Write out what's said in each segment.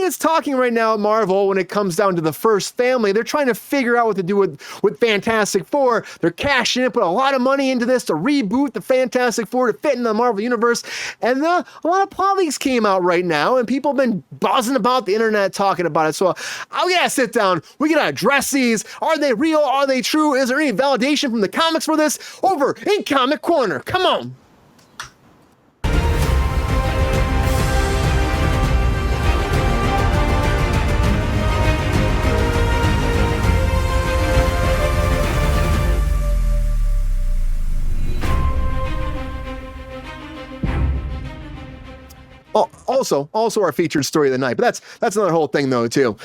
is talking right now at Marvel when it comes down to the first family. They're trying to figure out what to do with Fantastic Four. They're cashing in, put a lot of money into this to reboot the Fantastic Four to fit in the Marvel Universe. And a lot of plot leaks came out right now, and people have been buzzing about the internet talking about it. So we gotta sit down. We gotta address these. Are they real? Are they true? Is there any validation from the comics for this? Over in Comic Corner. Come on. Also our featured story of the night, but that's another whole thing though too.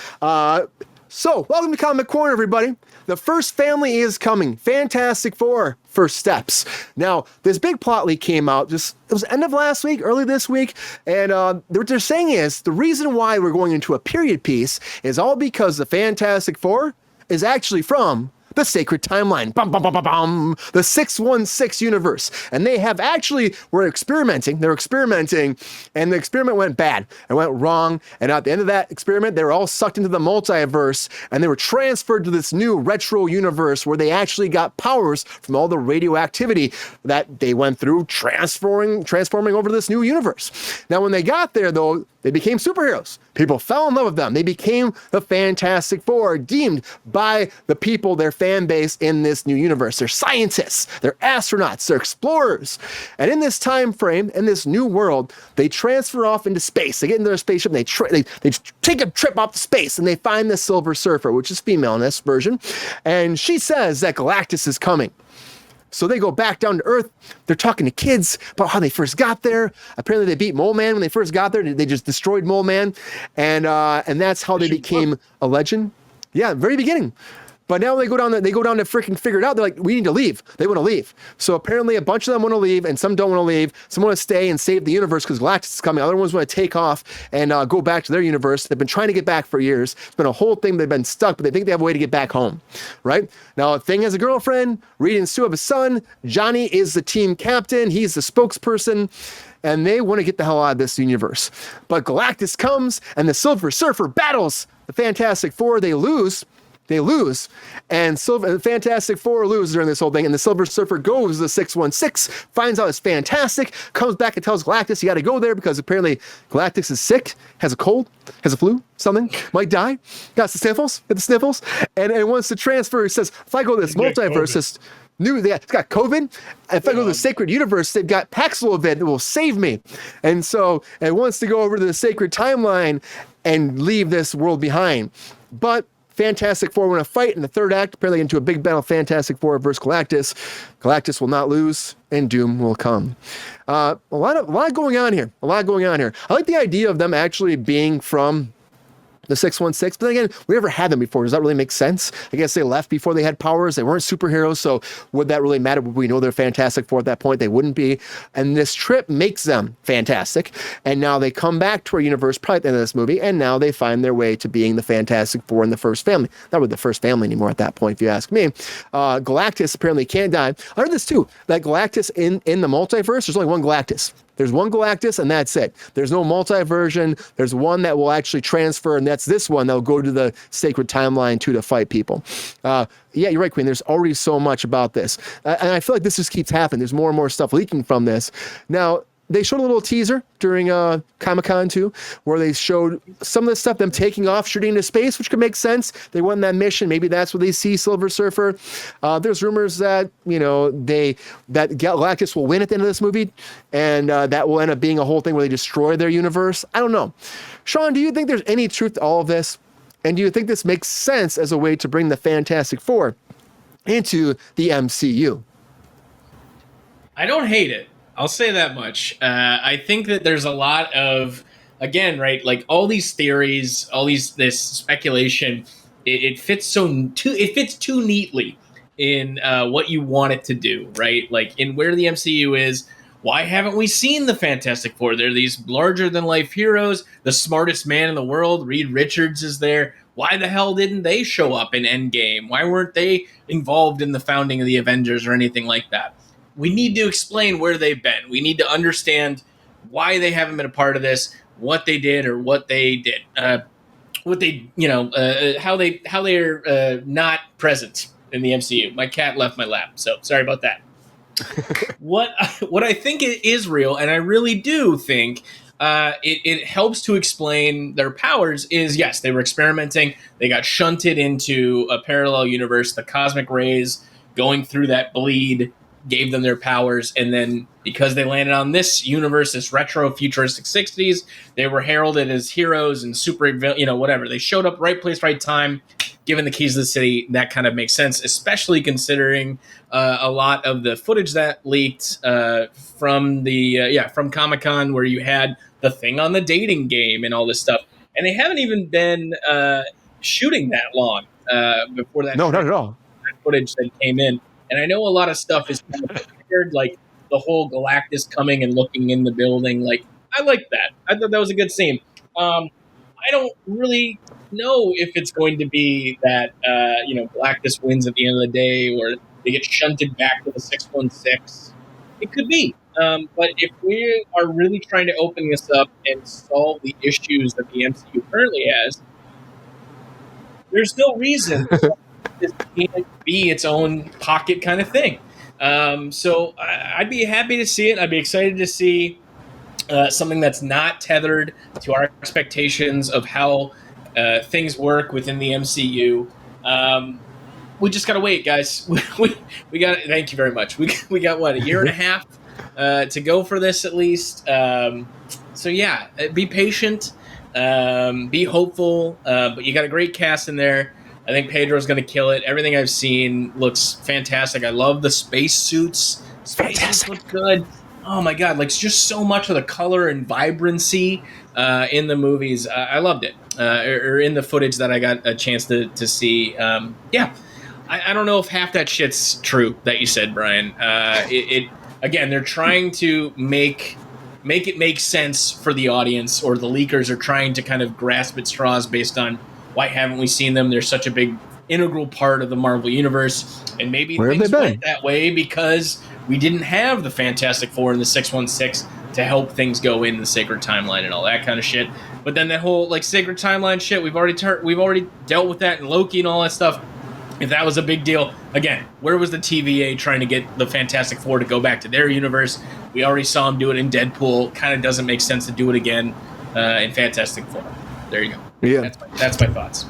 So welcome to Comic Corner, everybody. The first family is coming. Fantastic Four, first steps. Now, this big plot leak came out it was end of last week, early this week, and what they're saying is the reason why we're going into a period piece is all because the Fantastic Four is actually from the Sacred Timeline, the 616 universe. And they have they're experimenting, and the experiment went bad. It went wrong, and at the end of that experiment, they were all sucked into the multiverse, and they were transferred to this new retro universe where they actually got powers from all the radioactivity that they went through transforming over to this new universe. Now, when they got there, though, they became superheroes. People fell in love with them. They became the Fantastic Four, deemed by the people, their fan base in this new universe. They're scientists, they're astronauts, they're explorers. And in this time frame, in this new world, they transfer off into space. They get into their spaceship, and they take a trip off to space, and they find the Silver Surfer, which is female in this version. And she says that Galactus is coming. So they go back down to Earth. They're talking to kids about how they first got there. Apparently they beat Mole Man when they first got there. They just destroyed Mole Man. And that's how they became a legend. Yeah, very beginning. But now they go down to freaking figure it out. They're like, we need to leave. They want to leave. So apparently a bunch of them want to leave, and some don't want to leave. Some want to stay and save the universe because Galactus is coming. Other ones want to take off and go back to their universe. They've been trying to get back for years. It's been a whole thing. They've been stuck, but they think they have a way to get back home, right? Now, Thing has a girlfriend. Reed and Sue have a son. Johnny is the team captain. He's the spokesperson. And they want to get the hell out of this universe. But Galactus comes, and the Silver Surfer battles the Fantastic Four. They lose, and the Fantastic Four lose during this whole thing, and the Silver Surfer goes to the 616, finds out it's fantastic, comes back and tells Galactus you got to go there because apparently Galactus is sick, has a cold, has a flu, something, might die, got the sniffles, and wants to transfer. He says, if I go to this multiverse, it's got COVID. If I go to the Sacred Universe, they've got Paxlovid that will save me. And so it wants to go over to the Sacred Timeline and leave this world behind. But Fantastic Four want to fight in the third act, apparently into a big battle, Fantastic Four versus Galactus. Galactus will not lose, and doom will come. A lot going on here. I like the idea of them actually being from the 616, but then again, we never had them before. Does that really make sense? I guess they left before they had powers. They weren't superheroes, so would that really matter? Would we know they're Fantastic Four at that point? They wouldn't be. And this trip makes them fantastic, and now they come back to our universe probably at the end of this movie, and now they find their way to being the Fantastic Four in the first family. Not with the first family anymore at that point, if you ask me. Galactus apparently can't die. I heard this too, that Galactus in the multiverse, there's only one Galactus. There's one Galactus, and that's it. There's no multi-version. There's one that will actually transfer, and that's this one that will go to the Sacred Timeline to fight people. Yeah, you're right, Queen. There's already so much about this. And I feel like this just keeps happening. There's more and more stuff leaking from this. Now, they showed a little teaser during Comic-Con too, where they showed some of the stuff, them taking off, shooting into space, which could make sense. They went on that mission. Maybe that's where they see Silver Surfer. There's rumors that, that Galactus will win at the end of this movie, and that will end up being a whole thing where they destroy their universe. I don't know. Sean, do you think there's any truth to all of this? And do you think this makes sense as a way to bring the Fantastic Four into the MCU? I don't hate it. I'll say that much. I think that there's a lot of, again, right, like all these theories, this speculation, it fits too neatly in what you want it to do, right? Like in where the MCU is. Why haven't we seen the Fantastic Four? They're these larger-than-life heroes, the smartest man in the world. Reed Richards is there. Why the hell didn't they show up in Endgame? Why weren't they involved in the founding of the Avengers or anything like that? We need to explain where they've been. We need to understand why they haven't been a part of this, what they did or what they did. what they, how they're not present in the MCU. My cat left my lap, so sorry about that. What I think it is real, and I really do think it helps to explain their powers. Is yes, they were experimenting. They got shunted into a parallel universe. The cosmic rays going through that bleed gave them their powers, and then because they landed on this universe, this retro futuristic 60s, they were heralded as heroes and super, whatever. They showed up right place, right time, given the keys to the city. That kind of makes sense, especially considering a lot of the footage that leaked from from Comic-Con, where you had the thing on the dating game and all this stuff, and they haven't even been shooting that long before that. No, not at all. Footage that came in. And I know a lot of stuff is kind of prepared, like the whole Galactus coming and looking in the building. Like, I like that. I thought that was a good scene. I don't really know if it's going to be that, Galactus wins at the end of the day, or they get shunted back to the 616. It could be. But if we are really trying to open this up and solve the issues that the MCU currently has, there's no reason this can't be its own pocket kind of thing. So I'd be happy to see it. I'd be excited to see something that's not tethered to our expectations of how things work within the MCU. We just gotta wait, guys. We got. Thank you very much. We got what, a year and a half to go for this at least. So yeah, be patient, be hopeful. But you got a great cast in there. I think Pedro's going to kill it. Everything I've seen looks fantastic. I love the space suits. Space suits look good. Oh my god, like just so much of the color and vibrancy in the movies. I loved it. Or in the footage that I got a chance to see. I don't know if half that shit's true that you said, Brian. Again, they're trying to make it make sense for the audience, or the leakers are trying to kind of grasp at straws based on why haven't we seen them? They're such a big integral part of the Marvel Universe, and maybe things went that way because we didn't have the Fantastic Four and the 616 to help things go in the Sacred Timeline and all that kind of shit. But then that whole Sacred Timeline shit, we've already dealt with that in Loki and all that stuff. If that was a big deal, again, where was the TVA trying to get the Fantastic Four to go back to their universe? We already saw them do it in Deadpool. Kind of doesn't make sense to do it again in Fantastic Four. There you go. Yeah, that's my thoughts.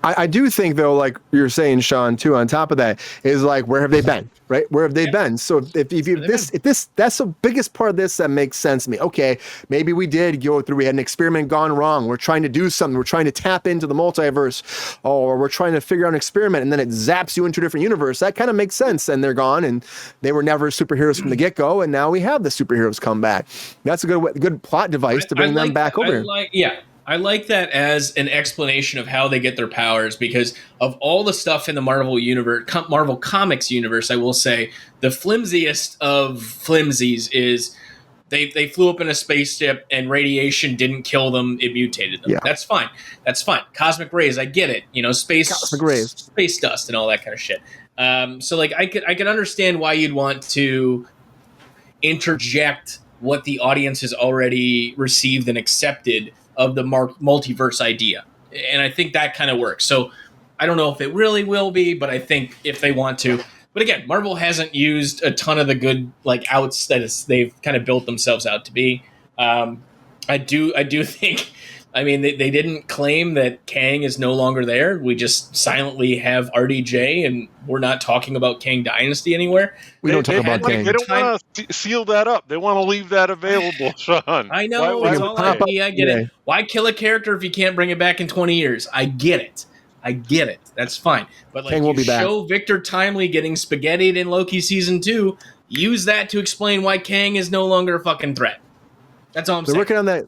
I do think, though, like you're saying, Sean, too, on top of that, is like, where have they been, right? Where have they been? So if that's the biggest part of this that makes sense to me. Okay, maybe we did go through, we had an experiment gone wrong. We're trying to do something. We're trying to tap into the multiverse, or we're trying to figure out an experiment, and then it zaps you into a different universe. That kind of makes sense. And they're gone, and they were never superheroes from the get-go, and now we have the superheroes come back. That's a good plot device to bring them back over. I like that as an explanation of how they get their powers, because of all the stuff in the Marvel universe, Marvel Comics universe, I will say the flimsiest of flimsies is they flew up in a spaceship and radiation didn't kill them; it mutated them. Yeah. That's fine. Cosmic rays, I get it. Space dust, and all that kind of shit. So I could understand why you'd want to interject what the audience has already received and accepted of the multiverse idea. And I think that kind of works. So I don't know if it really will be, but I think if they want to. But again, Marvel hasn't used a ton of the good outs that they've kind of built themselves out to be. I do think, I mean, they didn't claim that Kang is no longer there. We just silently have RDJ, and we're not talking about Kang Dynasty anywhere. We don't talk about Kang. They don't want to seal that up. They want to leave that available, Sean. I know. It's all I get it. Why kill a character if you can't bring it back in 20 years? I get it. That's fine. But Kang will be back. Show Victor Timely getting spaghettied in Loki season 2. Use that to explain why Kang is no longer a fucking threat. That's all I'm saying.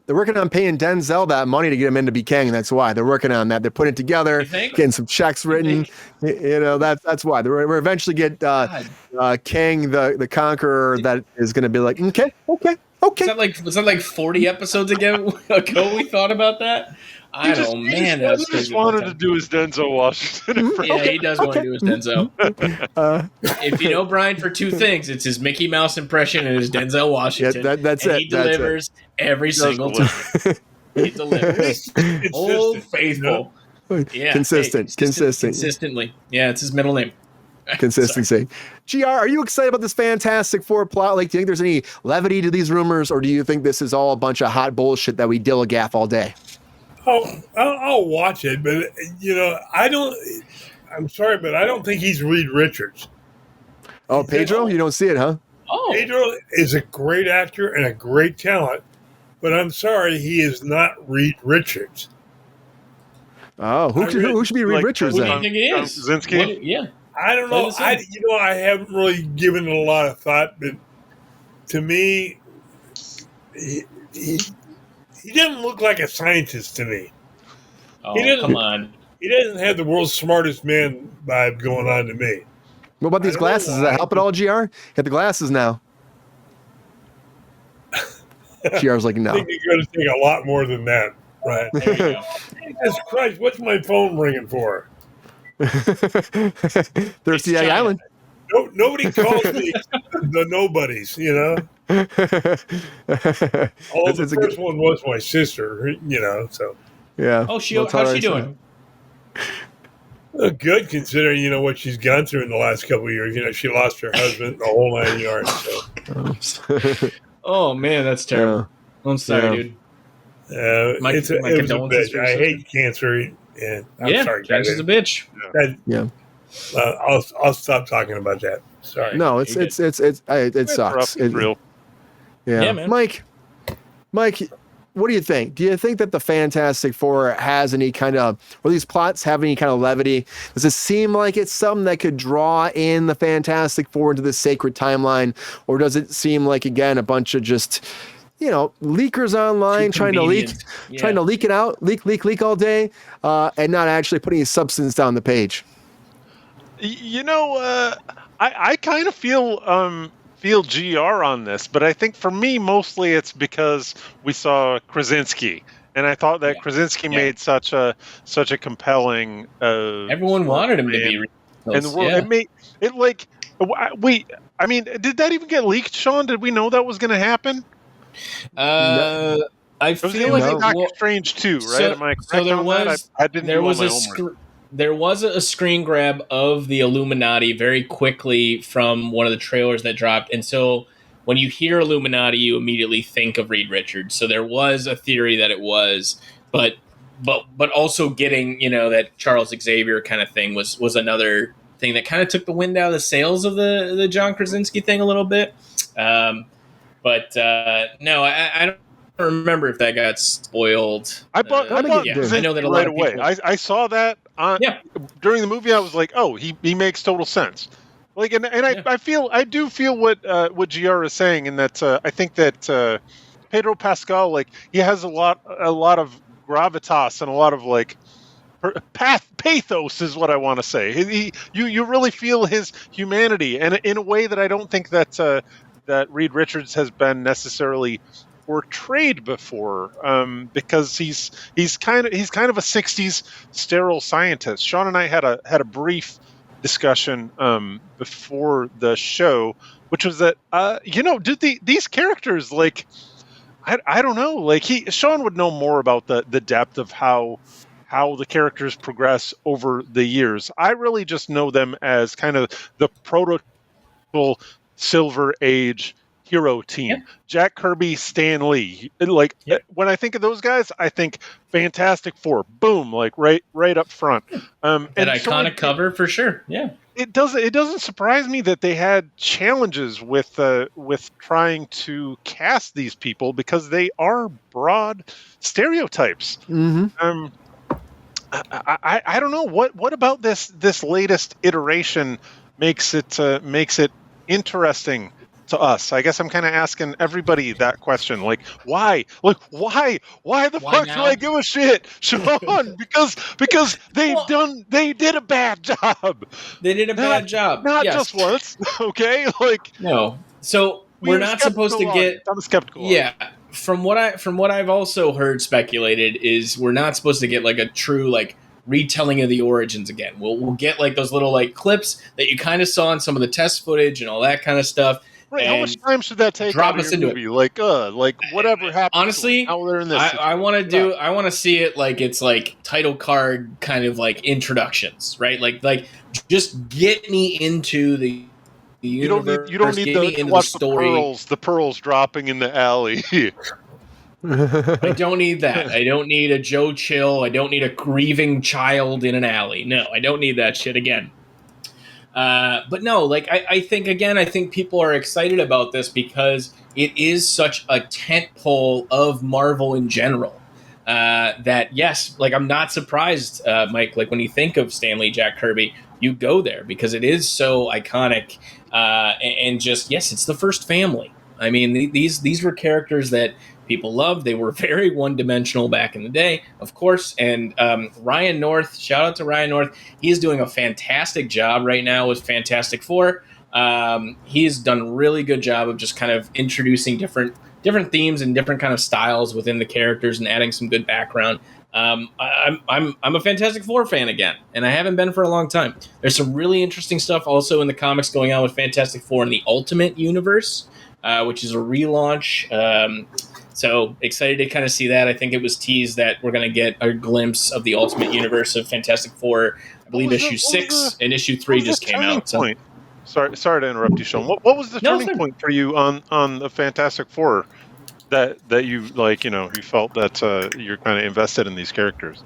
They're working on paying Denzel that money to get him in to be Kang. That's why they're working on that. They're putting it together, getting some checks written. That's why we're eventually get Kang the Conqueror. That is going to be like, okay. Was that like 40 episodes ago we thought about that? He just wanted to do his Denzel Washington. He does want to do his Denzel. If you know Brian for two things, it's his Mickey Mouse impression and his Denzel Washington. Yeah, that's it. He delivers every single time. He delivers. Old Faithful. Yeah, consistently. Yeah, it's his middle name. Consistency. GR, are you excited about this Fantastic Four plot? Like, do you think there's any levity to these rumors, or do you think this is all a bunch of hot bullshit that we dilly-gaff all day? Oh, I'll watch it, but I'm sorry, but I don't think he's Reed Richards. Oh, Pedro? You don't see it, huh? Oh. Pedro is a great actor and a great talent, but I'm sorry, he is not Reed Richards. Oh, who should be Reed Richards then? Who do you think it is? Krasinski? Yeah. I don't know. I haven't really given it a lot of thought, but to me, he doesn't look like a scientist to me. Oh, come on. He doesn't have the world's smartest man vibe going on to me. What about these glasses? Does that help at all, GR? Get the glasses now. GR's like, no. I think you're going to take a lot more than that, right? There you go. Jesus Christ, what's my phone ringing for? Thirsty Egg Island. No, nobody calls me the nobodies, Although the first one was my sister, so. Yeah. Oh, how's she doing? Good, considering, what she's gone through in the last couple of years. She lost her husband, the whole 9 yards. So. Oh, man, that's terrible. Yeah. I'm sorry, dude. It's a bitch. I hate cancer. And I'm sorry, cancer's a bitch. I'll stop talking about that. Sorry. No, it sucks. It's real. Yeah, man. Mike, what do you think? Do you think that the Fantastic Four has any kind of, or these plots have any kind of levity? Does it seem like it's something that could draw in the Fantastic Four into this sacred timeline, or does it seem like, again, a bunch of just, leakers online trying to leak it out, leak all day, and not actually putting any substance down the page? I kind of feel GR on this, but I think for me mostly it's because we saw Krasinski, and I thought that Krasinski made such a compelling. Everyone wanted him to be, and the world it made it like wait. I mean, did that even get leaked, Sean? Did we know that was going to happen? I feel like Doctor Strange too, right? Am I correct on that? I didn't do all my homework. There was a screen grab of the Illuminati very quickly from one of the trailers that dropped. And so when you hear Illuminati, you immediately think of Reed Richards. So there was a theory that it was, but also getting, that Charles Xavier kind of thing was another thing that kind of took the wind out of the sails of the John Krasinski thing a little bit. No, I don't remember if that got spoiled. I know that a lot of people... I saw that during the movie. I was like, oh, he makes total sense. Like, and I do feel what GR is saying, and that I think that Pedro Pascal, like, he has a lot of gravitas and a lot of like pathos is what I want to say. You really feel his humanity, and in a way that I don't think that Reed Richards has been necessarily portrayed before, because he's kind of a 60s sterile scientist. Sean and I had a brief discussion before the show, which was that these characters, like, I don't know, like, Sean would know more about the depth of how the characters progress over the years. I really just know them as kind of the prototypical Silver Age hero team. Yeah. Jack Kirby, Stan Lee. Like, when I think of those guys, I think Fantastic Four. Boom, like right up front. That iconic cover for sure. Yeah. It doesn't surprise me that they had challenges with trying to cast these people, because they are broad stereotypes. Mm-hmm. I don't know what about this latest iteration makes it interesting to us. I guess I'm kind of asking everybody that question. Like, why? Like, why the fuck do I give a shit, Sean? Because they did a bad job. They did a bad job. Not just once. Okay? Like, no. So we're not supposed to get. I'm skeptical. Yeah. From what I've also heard speculated is we're not supposed to get like a true like retelling of the origins again. We'll get like those little like clips that you kind of saw in some of the test footage and all that kind of stuff. Right. How much time should that take? Drop us into movie? Like whatever happens. Honestly, how they're in this. I want to see it like it's like title card kind of like introductions, right? Like just get me into the universe. You don't need to watch the pearls dropping in the alley. I don't need that. I don't need a Joe Chill. I don't need a grieving child in an alley. No, I don't need that shit again. But no, like I think people are excited about this because it is such a tentpole of Marvel in general. That yes, like I'm not surprised, Mike. Like when you think of Stan Lee, Jack Kirby, you go there because it is so iconic. And just yes, it's the first family. I mean, these were characters that people loved. They were very one-dimensional back in the day, of course. And Ryan North, shout out to Ryan North. He is doing a fantastic job right now with Fantastic Four. He's done a really good job of just kind of introducing different themes and different kind of styles within the characters and adding some good background. I'm a Fantastic Four fan again, and I haven't been for a long time. There's some really interesting stuff also in the comics going on with Fantastic Four in the Ultimate Universe, which is a relaunch. So excited to kind of see that. I think it was teased that we're going to get a glimpse of the Ultimate Universe of Fantastic Four. I believe issue 6 and issue 3 just came out. So. Sorry to interrupt you, Sean. What was the turning point for you on the Fantastic Four that you you felt that you're kind of invested in these characters?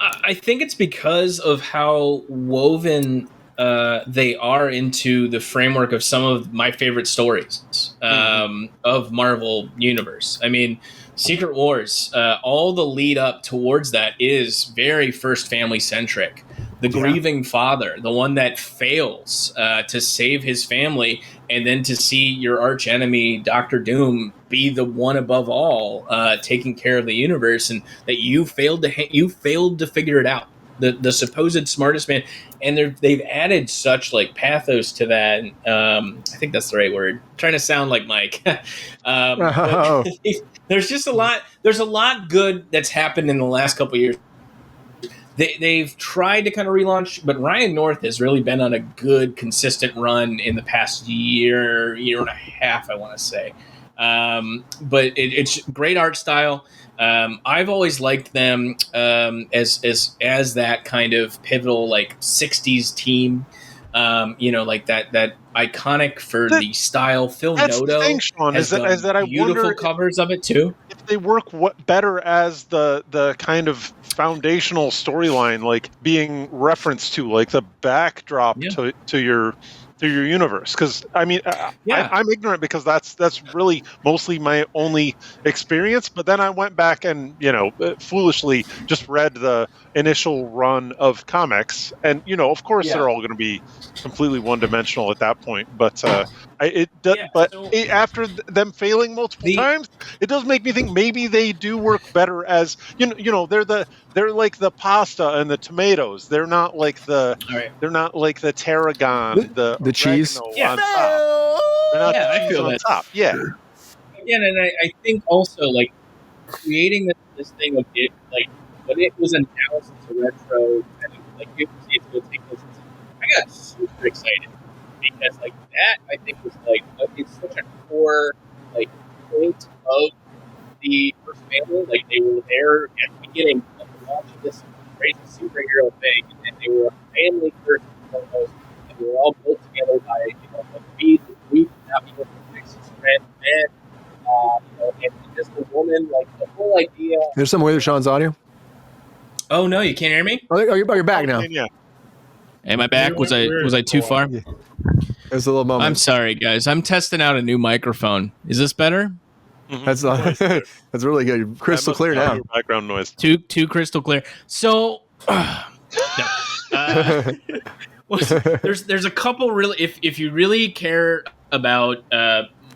I think it's because of how woven they are into the framework of some of my favorite stories of Marvel Universe. I mean, Secret Wars, all the lead up towards that is very first family centric. The grieving father, the one that fails to save his family, and then to see your arch enemy, Doctor Doom, be the one above all, taking care of the universe, and that you failed to figure it out. The supposed smartest man, and they've added such like pathos to that. I think that's the right word. I'm trying to sound like Mike. There's just a lot. There's a lot good that's happened in the last couple of years. They've tried to kind of relaunch, but Ryan North has really been on a good, consistent run in the past year and a half, I want to say. But it's great art style. I've always liked them as that kind of pivotal like 60s team. Like that iconic for the style. Phil Noto thing, Sean, has done I beautiful wonder covers of it too. If they work better as the kind of foundational storyline, like being referenced to, like the backdrop to your universe, because I mean, I'm ignorant because that's really mostly my only experience. But then I went back and foolishly just read the initial run of comics, and of course they're all going to be completely one-dimensional at that point. But after them failing multiple times, it does make me think maybe they do work better as they're like the pasta and the tomatoes. They're not like the tarragon, the cheese on top. They're not I feel on that. top. Yeah. Again, and I think also like creating this thing of it, like when it was announced as a retro, and like it's going to take place. I got super excited because like that I think was like it's such a core like point of the first family. Like they were there at the beginning of the launch of this crazy superhero thing, and they were a family first and foremost. We were all built together by a grief, not being able to fix his friend, and just the woman, like the whole idea. There's some way with Sean's audio. Oh no, you can't hear me? Oh, you're back now. Yeah. Am I back? Was I too far? Yeah. There's a little moment. I'm sorry, guys. I'm testing out a new microphone. Is this better? Mm-hmm. That's really good. Crystal clear now. Background noise. Too crystal clear. So, there's a couple really. If you really care about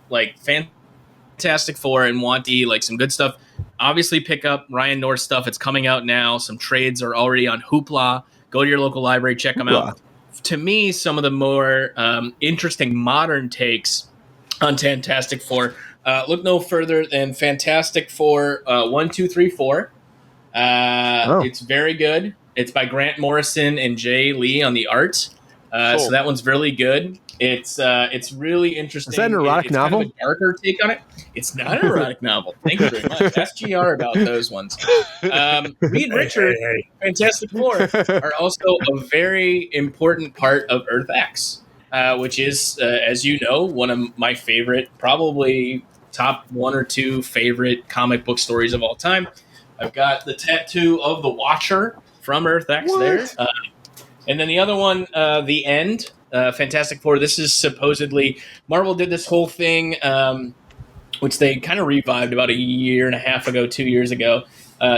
like Fantastic Four and want like some good stuff, obviously pick up Ryan North stuff. It's coming out now. Some trades are already on Hoopla. Go to your local library, check them out. To me, some of the more interesting modern takes on Fantastic Four. Look no further than Fantastic Four 1, 2, 3, 4. It's very good. It's by Grant Morrison and Jay Lee on the art. So that one's really good. It's really interesting. Is that an erotic novel? Kind of a darker take on it. It's not an erotic novel. Thank you very much. Ask GR about those ones. Reed Richards, Fantastic Four are also a very important part of Earth X, which is, as you know, one of my favorite, probably top 1 or 2 favorite comic book stories of all time. I've got the tattoo of the Watcher from Earth X there. And then the other one, The End, Fantastic Four. This is supposedly, Marvel did this whole thing, which they kind of revived about a year and a half ago, 2 years ago,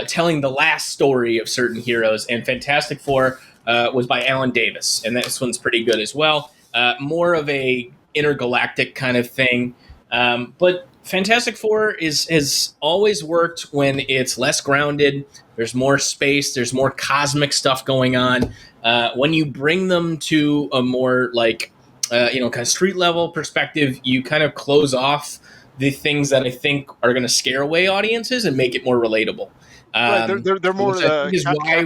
telling the last story of certain heroes. And Fantastic Four was by Alan Davis. And this one's pretty good as well. More of a intergalactic kind of thing. But Fantastic Four has always worked when it's less grounded. There's more space. There's more cosmic stuff going on. When you bring them to a more kind of street level perspective, you kind of close off the things that I think are going to scare away audiences and make it more relatable. Right, they're more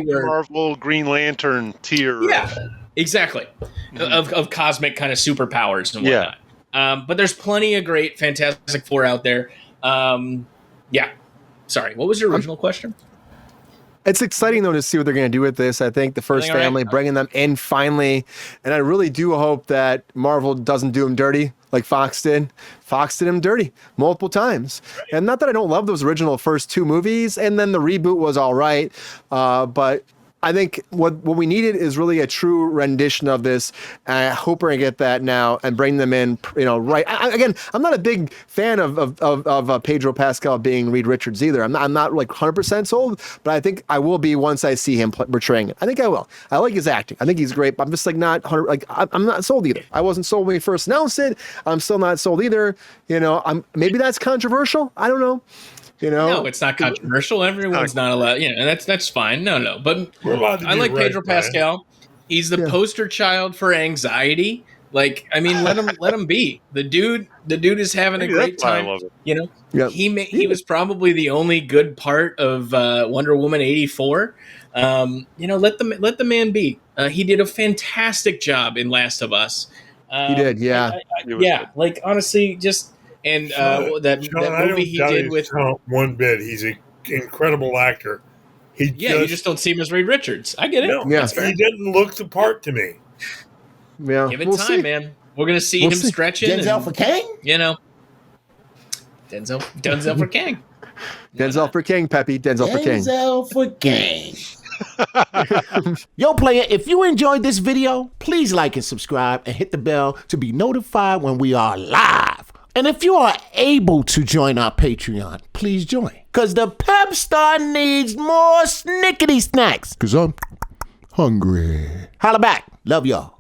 Marvel Green Lantern tier. Yeah, exactly. Of cosmic kind of superpowers and whatnot. But there's plenty of great Fantastic Four out there. Sorry, what was your original question? It's exciting, though, to see what they're going to do with this. I think the first family, bringing them in finally. And I really do hope that Marvel doesn't do them dirty like Fox did. Fox did them dirty multiple times. Right. And not that I don't love those original first 2 movies, and then the reboot was all right. But I think what we needed is really a true rendition of this. I hope we're gonna get that now and bring them in, right. Again, I'm not a big fan of Pedro Pascal being Reed Richards either. I'm not like 100% sold, but I think I will be once I see him portraying it. I think I will. I like his acting. I think he's great, but I'm just not 100. I'm not sold either. I wasn't sold when he first announced it. I'm still not sold either. Maybe that's controversial. I don't know. No, it's not controversial. Everyone's not allowed. That's fine. No. But I like Pedro Pascal. He's the poster child for anxiety. Let him be. The dude is having a great time. I love it. He was probably the only good part of Wonder Woman 84. Let the man be. He did a fantastic job in Last of Us. He did, yeah. Honestly, just. And that movie he did with one bit, he's an incredible actor. You just don't see him as Reed Richards. I get it. No, he didn't look the part to me. Yeah, give it time, man. We're gonna see him stretching. Denzel for Kang. Denzel for Kang. Denzel for King, Peppy. Denzel for King. Denzel for King. Yo, player, if you enjoyed this video, please like and subscribe and hit the bell to be notified when we are live. And if you are able to join our Patreon, please join. Because the Pep Star needs more snickety snacks. Because I'm hungry. Holla back. Love y'all.